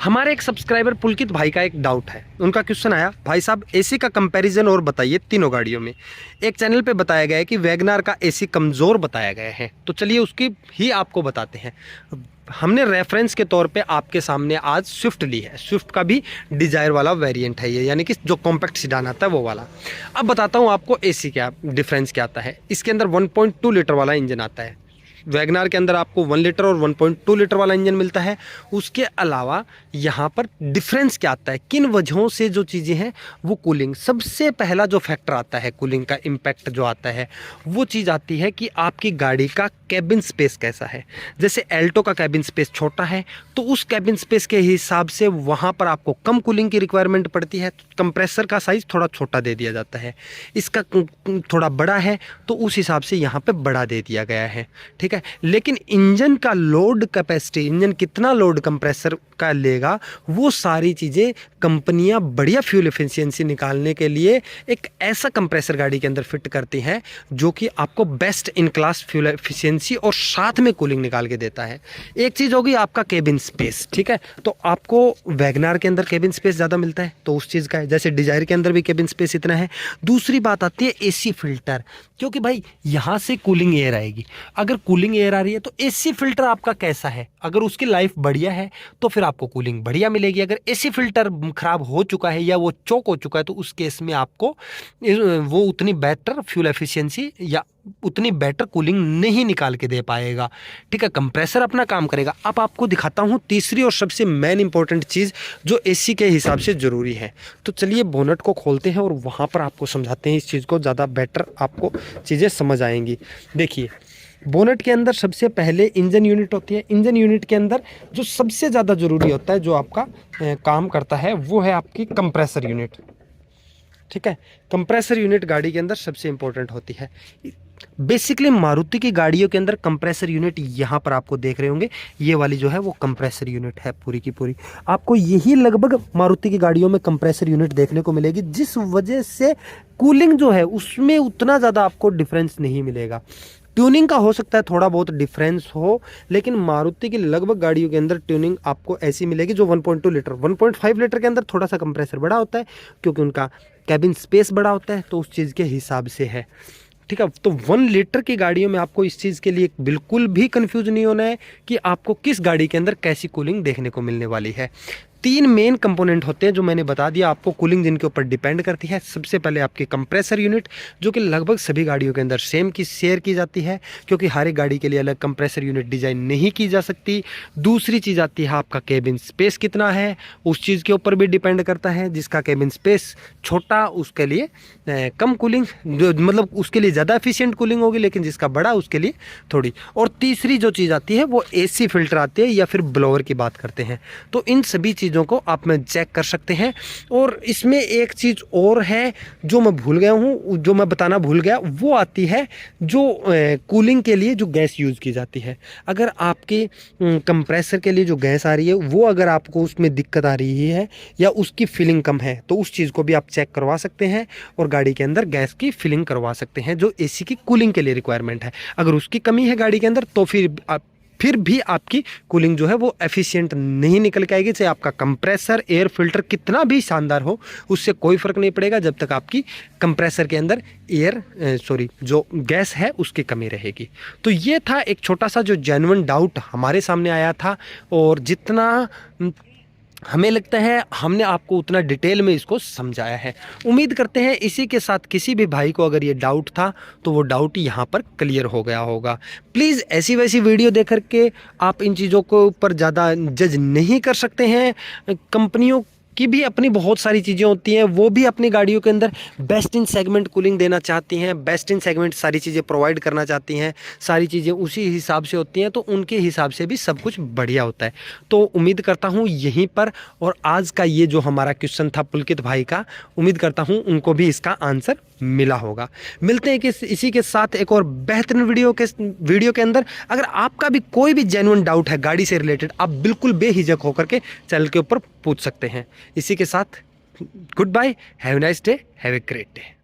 हमारे एक सब्सक्राइबर पुलकित भाई का एक डाउट है। उनका क्वेश्चन आया, भाई साहब एसी का कंपैरिजन और बताइए तीनों गाड़ियों में। एक चैनल पे बताया गया है कि वैगनार का एसी कमज़ोर बताया गया है, तो चलिए उसकी ही आपको बताते हैं। हमने रेफरेंस के तौर पे आपके सामने आज स्विफ्ट ली है। स्विफ्ट का भी डिज़ायर वाला वेरिएंट है ये, यानी कि जो कॉम्पैक्ट सीडान आता है वो वाला। अब बताता हूँ आपको एसी क्या डिफरेंस क्या आता है। इसके अंदर 1.2 लीटर वाला इंजन आता है। वैगनार के अंदर आपको 1 लीटर और 1.2 लीटर वाला इंजन मिलता है। उसके अलावा यहाँ पर डिफरेंस क्या आता है, किन वजहों से जो चीज़ें हैं वो कूलिंग, सबसे पहला जो फैक्टर आता है कूलिंग का इम्पैक्ट जो आता है वो चीज़ आती है कि आपकी गाड़ी का कैबिन स्पेस कैसा है। जैसे एल्टो का कैबिन स्पेस छोटा है तो उस कैबिन स्पेस के हिसाब से वहाँ पर आपको कम कूलिंग की रिक्वायरमेंट पड़ती है, कंप्रेसर का साइज़ थोड़ा छोटा दे दिया जाता है। इसका थोड़ा बड़ा है तो उस हिसाब से यहाँ पे बड़ा दे दिया गया है, ठीक है। लेकिन इंजन का लोड कैपेसिटी, इंजन कितना लोड कंप्रेसर का लेगा, वो सारी चीज़ें कंपनियां बढ़िया फ्यूल एफिशिएंसी निकालने के लिए एक ऐसा कंप्रेसर गाड़ी के अंदर फिट करती हैं जो कि आपको best in class fuel efficiency और साथ में कूलिंग निकाल के देता है। एक चीज़ होगी आपका केबिन स्पेस, ठीक है, तो आपको वैगनार के अंदर केबिन स्पेस ज़्यादा मिलता है तो उस चीज़ का है, जैसे डिजायर के अंदर भी केबिन स्पेस इतना है। दूसरी बात आती है एसी फिल्टर, क्योंकि भाई यहाँ से कूलिंग एयर आएगी। अगर कूलिंग एयर आ रही है तो एसी फिल्टर आपका कैसा है, अगर उसकी लाइफ बढ़िया है तो फिर आपको कूलिंग बढ़िया मिलेगी। अगर एसी फिल्टर खराब हो चुका है या वो चोक हो चुका है तो उस केस में आपको वो उतनी बेटर फ्यूल एफिशिएंसी या उतनी बेटर कूलिंग नहीं निकाल के दे पाएगा, ठीक है। कंप्रेसर अपना काम करेगा। अब आपको दिखाता हूँ तीसरी और सबसे मेन इंपॉर्टेंट चीज़ जो एसी के हिसाब से ज़रूरी है। तो चलिए बोनट को खोलते हैं और वहाँ पर आपको समझाते हैं इस चीज़ को, ज़्यादा बेटर आपको चीज़ें समझ आएंगी। देखिए बोनट के अंदर सबसे पहले इंजन यूनिट होती है। इंजन यूनिट के अंदर जो सबसे ज़्यादा ज़रूरी होता है, जो आपका काम करता है, वो है आपकी कंप्रेसर यूनिट, ठीक है। कंप्रेसर यूनिट गाड़ी के अंदर सबसे इंपॉर्टेंट होती है। बेसिकली मारुति की गाड़ियों के अंदर कंप्रेसर यूनिट यहाँ पर आपको देख रहे होंगे, ये वाली जो है वो कंप्रेसर यूनिट है पूरी की पूरी। आपको यही लगभग मारुति की गाड़ियों में कंप्रेसर यूनिट देखने को मिलेगी, जिस वजह से कूलिंग जो है उसमें उतना ज़्यादा आपको डिफरेंस नहीं मिलेगा। ट्यूनिंग का हो सकता है थोड़ा बहुत डिफरेंस हो, लेकिन मारुति की लगभग गाड़ियों के अंदर ट्यूनिंग आपको ऐसी मिलेगी जो 1.2 लीटर 1.5 लीटर के अंदर थोड़ा सा कंप्रेसर बड़ा होता है क्योंकि उनका कैबिन स्पेस बड़ा होता है, तो उस चीज़ के हिसाब से है, ठीक है। तो 1 लीटर की गाड़ियों में आपको इस चीज़ के लिए बिल्कुल भी कंफ्यूज नहीं होना है कि आपको किस गाड़ी के अंदर कैसी कूलिंग देखने को मिलने वाली है। 3 मेन कंपोनेंट होते हैं जो मैंने बता दिया आपको, कूलिंग जिनके ऊपर डिपेंड करती है। सबसे पहले आपकी कंप्रेसर यूनिट, जो कि लगभग सभी गाड़ियों के अंदर सेम की शेयर की जाती है क्योंकि हर एक गाड़ी के लिए अलग कंप्रेसर यूनिट डिज़ाइन नहीं की जा सकती। दूसरी चीज़ आती है आपका केबिन स्पेस कितना है, उस चीज़ के ऊपर भी डिपेंड करता है। जिसका केबिन स्पेस छोटा उसके लिए कम कूलिंग, मतलब उसके लिए ज़्यादा एफिशिएंट कूलिंग होगी, लेकिन जिसका बड़ा उसके लिए थोड़ी। और तीसरी जो चीज़ आती है वो एसी फिल्टर आती है या फिर ब्लोअर की बात करते हैं। तो इन सभी चीज़ों को आप में चेक कर सकते हैं। और इसमें एक चीज़ और है जो मैं भूल गया हूँ, जो मैं बताना भूल गया, वो आती है जो कूलिंग के लिए जो गैस यूज़ की जाती है। अगर आपके कंप्रेसर के लिए जो गैस आ रही है वो अगर आपको उसमें दिक्कत आ रही है या उसकी फिलिंग कम है तो उस चीज़ को भी आप चेक करवा सकते हैं और गाड़ी के अंदर गैस की फिलिंग करवा सकते हैं जो एसी की कूलिंग के लिए रिक्वायरमेंट है। अगर उसकी कमी है गाड़ी के अंदर तो फिर भी आपकी कूलिंग जो है वो एफिशिएंट नहीं निकल के आएगी। चाहे आपका कंप्रेसर एयर फिल्टर कितना भी शानदार हो, उससे कोई फ़र्क नहीं पड़ेगा जब तक आपकी कंप्रेसर के अंदर जो गैस है उसकी कमी रहेगी। तो ये था एक छोटा सा जो जेन्युइन डाउट हमारे सामने आया था, और जितना हमें लगता है हमने आपको उतना डिटेल में इसको समझाया है। उम्मीद करते हैं इसी के साथ किसी भी भाई को अगर ये डाउट था तो वो डाउट यहाँ पर क्लियर हो गया होगा। प्लीज़ ऐसी वैसी वीडियो देख कर के आप इन चीज़ों को ऊपर ज़्यादा जज नहीं कर सकते हैं। कंपनियों की भी अपनी बहुत सारी चीज़ें होती हैं, वो भी अपनी गाड़ियों के अंदर बेस्ट इन सेगमेंट कूलिंग देना चाहती हैं, बेस्ट इन सेगमेंट सारी चीज़ें प्रोवाइड करना चाहती हैं, सारी चीज़ें उसी हिसाब से होती हैं, तो उनके हिसाब से भी सब कुछ बढ़िया होता है। तो उम्मीद करता हूँ यहीं पर, और आज का ये जो हमारा क्वेश्चन था पुलकित भाई का, उम्मीद करता हूँ उनको भी इसका आंसर मिला होगा। मिलते हैं कि इसी के साथ एक और बेहतरीन वीडियो के अंदर। अगर आपका भी कोई भी जेन्युइन डाउट है गाड़ी से रिलेटेड, आप बिल्कुल बेहिचक होकर के चैनल के ऊपर पूछ सकते हैं। इसी के साथ goodbye, have a nice day, have a great day.